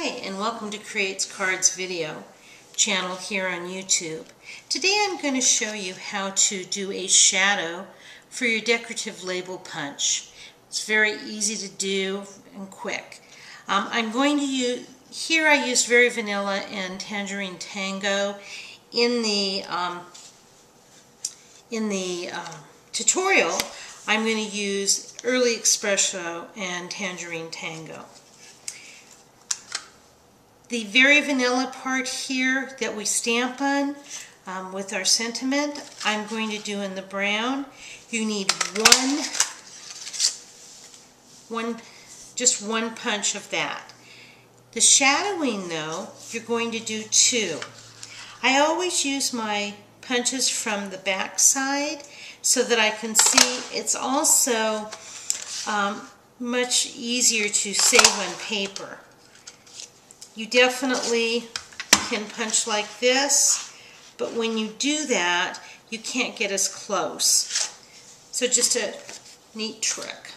Hi, and welcome to KreatesKards video channel here on YouTube. Today I'm going to show you how to do a shadow for your decorative label punch. It's very easy to do and quick. I'm going to use, here I used Very Vanilla and Tangerine Tango. In the tutorial, I'm going to use Early Espresso and Tangerine Tango. The Very Vanilla part here that we stamp on with our sentiment, I'm going to do in the brown. You need just one punch of that. The shadowing though, you're going to do two. I always use my punches from the back side so that I can see. It's also much easier to save on paper. You definitely can punch like this, but when you do that, you can't get as close. So just a neat trick.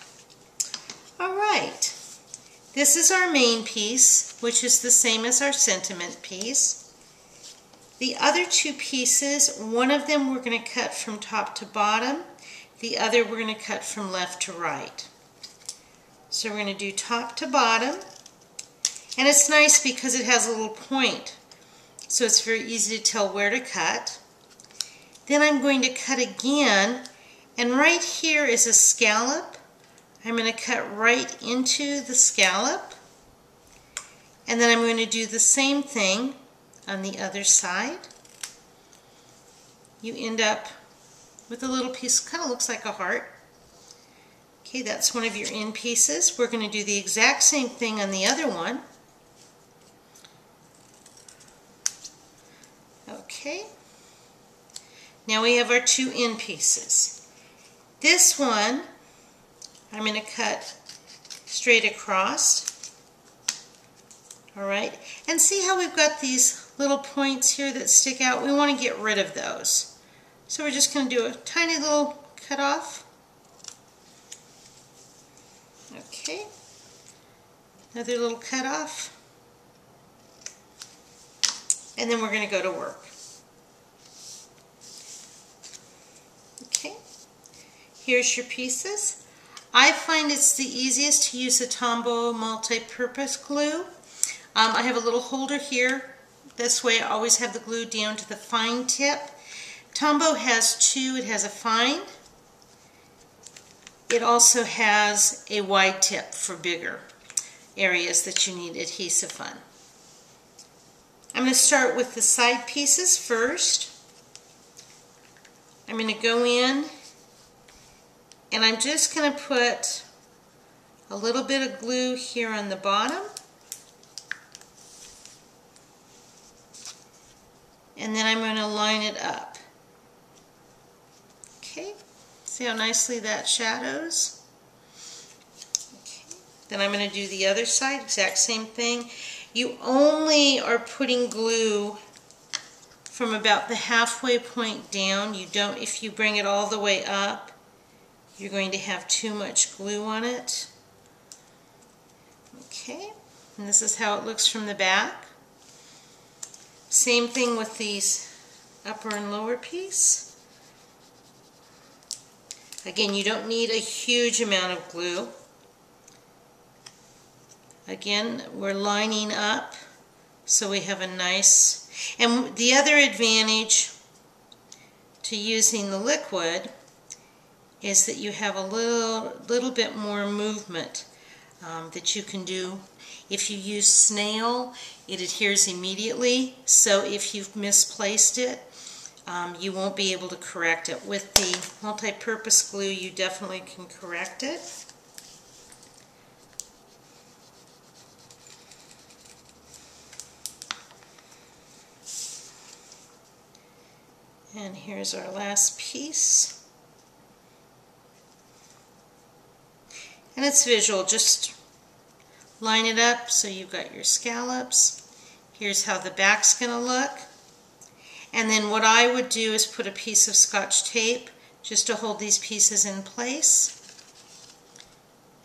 Alright, this is our main piece, which is the same as our sentiment piece. The other two pieces, one of them we're going to cut from top to bottom, the other we're going to cut from left to right. So we're going to do top to bottom. And it's nice because it has a little point, so it's very easy to tell where to cut. Then I'm going to cut again, and right here is a scallop. I'm going to cut right into the scallop, and then I'm going to do the same thing on the other side. You end up with a little piece, kind of looks like a heart. Okay, that's one of your end pieces. We're going to do the exact same thing on the other one. Okay, now we have our two end pieces. This one I'm going to cut straight across. Alright, and see how we've got these little points here that stick out? We want to get rid of those. So we're just going to do a tiny little cut off. Okay, another little cut off. And then we're going to go to work. Okay, here's your pieces. I find it's the easiest to use a Tombow multi-purpose glue. I have a little holder here. This way I always have the glue down to the fine tip. Tombow has two. It has a fine. It also has a wide tip for bigger areas that you need adhesive on. I'm going to start with the side pieces first. I'm going to go in and I'm just going to put a little bit of glue here on the bottom. And then I'm going to line it up. Okay, see how nicely that shadows? Okay. Then I'm going to do the other side, exact same thing. You only are putting glue from about the halfway point down. You don't, if you bring it all the way up, you're going to have too much glue on it. Okay, and this is how it looks from the back. Same thing with these upper and lower piece. Again, you don't need a huge amount of glue. Again, we're lining up so we have a nice, and the other advantage to using the liquid is that you have a little bit more movement that you can do. If you use snail, it adheres immediately, so if you've misplaced it, you won't be able to correct it. With the multi-purpose glue, you definitely can correct it. And here's our last piece. And it's visual, just line it up so you've got your scallops. Here's how the back's going to look. And then what I would do is put a piece of Scotch tape just to hold these pieces in place.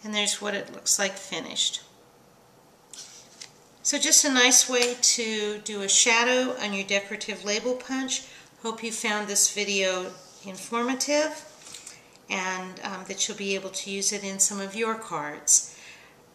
And there's what it looks like finished. So just a nice way to do a shadow on your decorative label punch. Hope you found this video informative and that you'll be able to use it in some of your cards.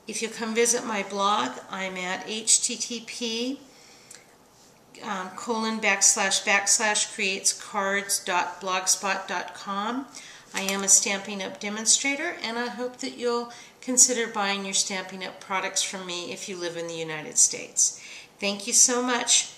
If you'll come visit my blog, I'm at http://KreatesKards.blogspot.com. I am a Stampin' Up demonstrator, and I hope that you'll consider buying your Stampin' Up products from me if you live in the United States. Thank you so much.